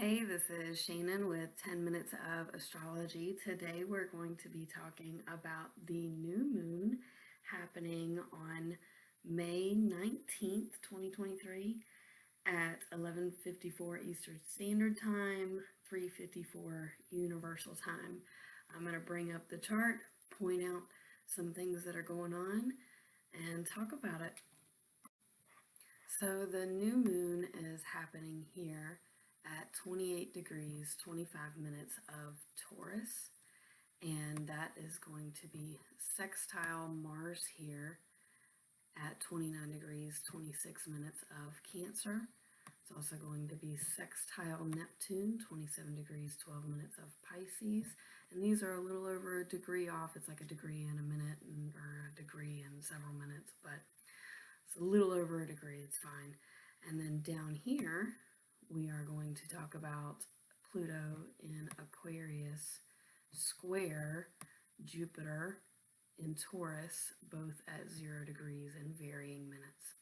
Hey, this is Shannon with 10 Minutes of Astrology. Today we're going to be talking about the new moon happening on May 19th, 2023 at 11:54 Eastern Standard Time, 3:54 Universal Time. I'm going to bring up the chart, point out some things that are going on, and talk about it. So the new moon is happening here at 28 degrees 25 minutes of Taurus, and that is going to be sextile Mars here at 29 degrees 26 minutes of Cancer. It's also going to be sextile Neptune, 27 degrees 12 minutes of Pisces, and these are a little over a degree off. It's like a degree in a minute or a degree in several minutes, but it's a little over a degree, it's fine. And then down here, we are going to talk about Pluto in Aquarius square Jupiter in Taurus, both at 0 degrees and varying minutes.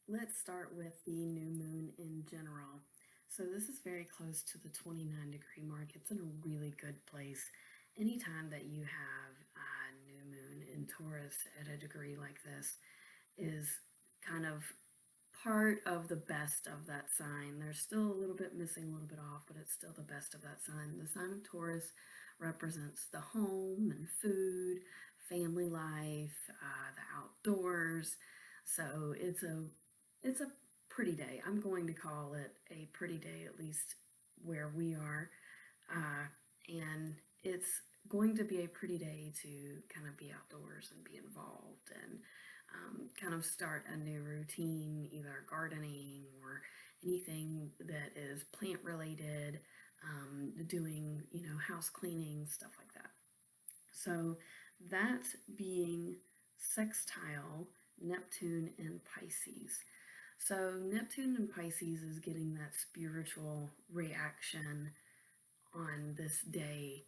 Let's start with the new moon in general. So this is very close to the 29 degree mark. It's in a really good place. Anytime that you have a new moon in Taurus at a degree like this is kind of part of the best of that sign. There's still a little bit missing, a little bit off, but it's still the best of that sign. The sign of Taurus represents the home and food, family life, the outdoors. So it's a pretty day. I'm going to call it a pretty day, at least where we are. And it's going to be a pretty day to kind of be outdoors and be involved and kind of start a new routine, either gardening or anything that is plant related, doing, house cleaning, stuff like that. So that being sextile Neptune and Pisces. So Neptune and Pisces is getting that spiritual reaction on this day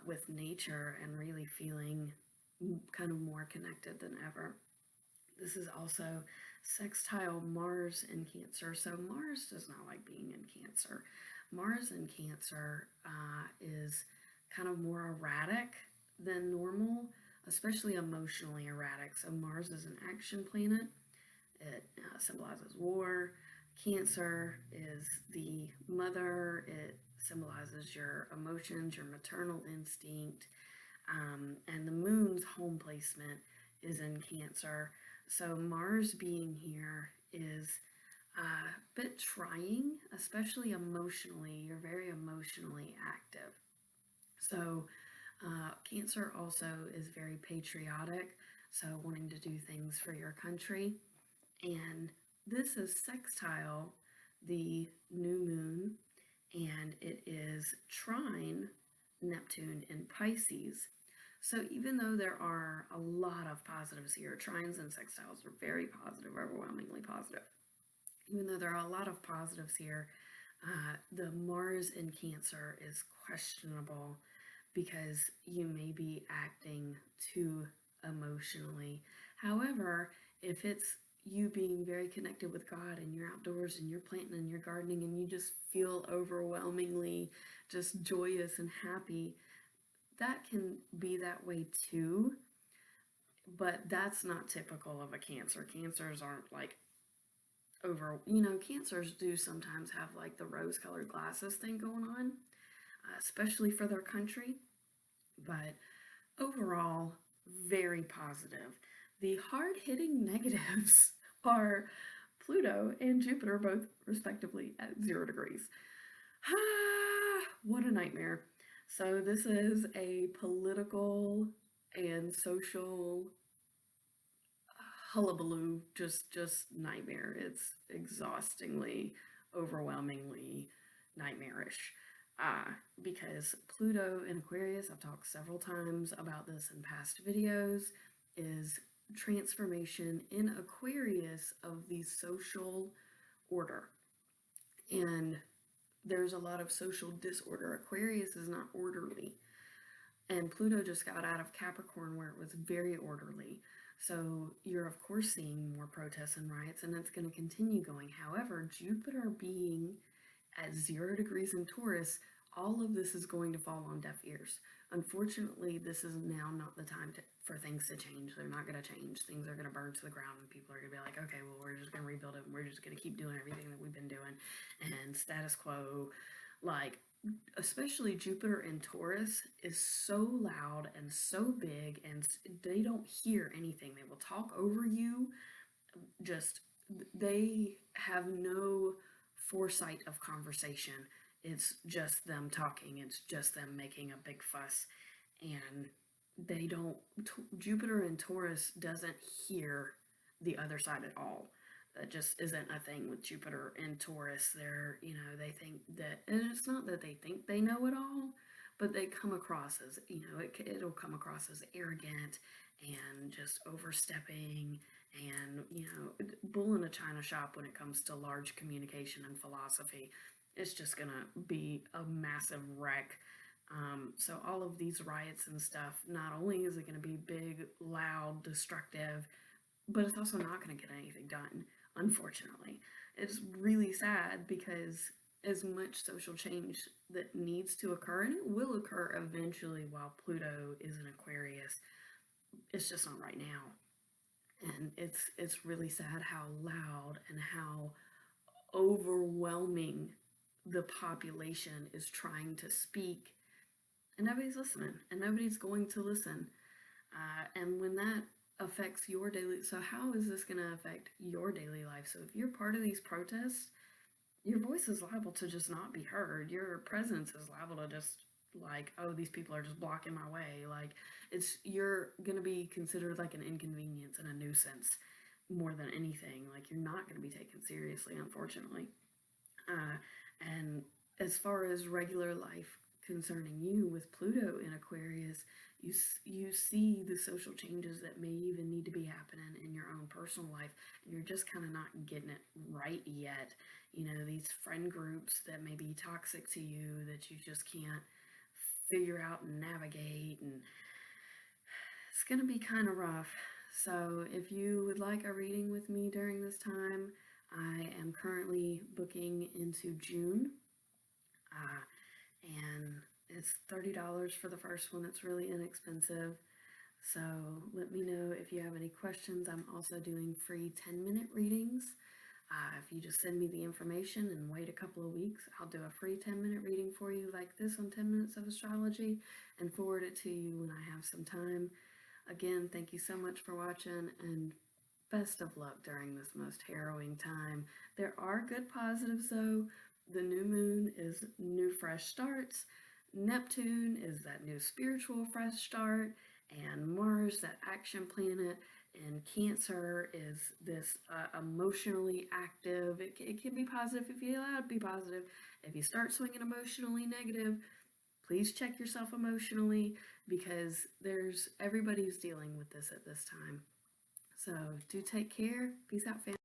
with nature and really feeling kind of more connected than ever. This is also sextile Mars in Cancer. So Mars does not like being in Cancer. Mars in Cancer is kind of more erratic than normal, especially emotionally erratic. So Mars is an action planet. It symbolizes war. Cancer is the mother. It symbolizes your emotions, your maternal instinct. And the moon's home placement is in Cancer. So Mars being here is a bit trying, especially emotionally. You're very emotionally active. So Cancer also is very patriotic, so wanting to do things for your country. And this is sextile the new moon, and it is trine Neptune in Pisces. So even though there are a lot of positives here, trines and sextiles are very positive, overwhelmingly positive. Even though there are a lot of positives here, the Mars in Cancer is questionable because you may be acting too emotionally. However, if it's you being very connected with God and you're outdoors and you're planting and you're gardening and you just feel overwhelmingly just joyous and happy, that can be that way too, but that's not typical of a Cancer. Cancers aren't like Cancers do sometimes have like the rose-colored glasses thing going on, especially for their country, but overall, very positive. The hard-hitting negatives are Pluto and Jupiter, both respectively at 0 degrees. What a nightmare. So this is a political and social hullabaloo, just nightmare. It's exhaustingly, overwhelmingly nightmarish. Because Pluto in Aquarius, I've talked several times about this in past videos, is transformation in Aquarius of the social order. And there's a lot of social disorder. Aquarius is not orderly. And Pluto just got out of Capricorn where it was very orderly. So you're of course seeing more protests and riots, and it's going to continue going. However, Jupiter being at 0 degrees in Taurus, all of this is going to fall on deaf ears. Unfortunately, this is now not the time for things to change. They're not going to change. Things are going to burn to the ground, and people are going to be like, okay, well, we're just going to rebuild it, and we're just going to keep doing everything that we've been doing, and status quo. Like, especially Jupiter in Taurus is so loud and so big, and they don't hear anything. They will talk over you. Just, they have no foresight of conversation. It's just them talking. It's just them making a big fuss, and they don't. Jupiter in Taurus doesn't hear the other side at all. That just isn't a thing with Jupiter in Taurus. They're, they think that, and it's not that they think they know it all, but they come across as, it'll come across as arrogant and just overstepping and, bull in a china shop when it comes to large communication and philosophy. It's just going to be a massive wreck. So all of these riots and stuff, not only is it going to be big, loud, destructive, but it's also not going to get anything done, unfortunately. It's really sad because as much social change that needs to occur, and it will occur eventually while Pluto is in Aquarius, it's just not right now. And it's really sad how loud and how overwhelming the population is trying to speak, and nobody's listening, and nobody's going to listen. And when that affects your daily, so how is this going to affect your daily life? So if you're part of these protests, your voice is liable to just not be heard. Your presence is liable to just, like, oh, these people are just blocking my way. Like, you're going to be considered like an inconvenience and a nuisance more than anything. Like, you're not going to be taken seriously, unfortunately. And as far as regular life concerning you with Pluto in Aquarius, you see the social changes that may even need to be happening in your own personal life, and you're just kind of not getting it right yet. These friend groups that may be toxic to you that you just can't figure out and navigate, and it's going to be kind of rough. So if you would like a reading with me during this time, I am currently booking into June, and it's $30 for the first one. It's really inexpensive. So let me know if you have any questions. I'm also doing free 10-minute readings. If you just send me the information and wait a couple of weeks, I'll do a free 10-minute reading for you like this on 10 Minutes of Astrology and forward it to you when I have some time. Again, thank you so much for watching, and best of luck during this most harrowing time. There are good positives though. The new moon is new fresh starts. Neptune is that new spiritual fresh start. And Mars, that action planet. And Cancer is this emotionally active. It can be positive if you allow it to be positive. If you start swinging emotionally negative, please check yourself emotionally, because everybody's dealing with this at this time. So do take care. Peace out, family.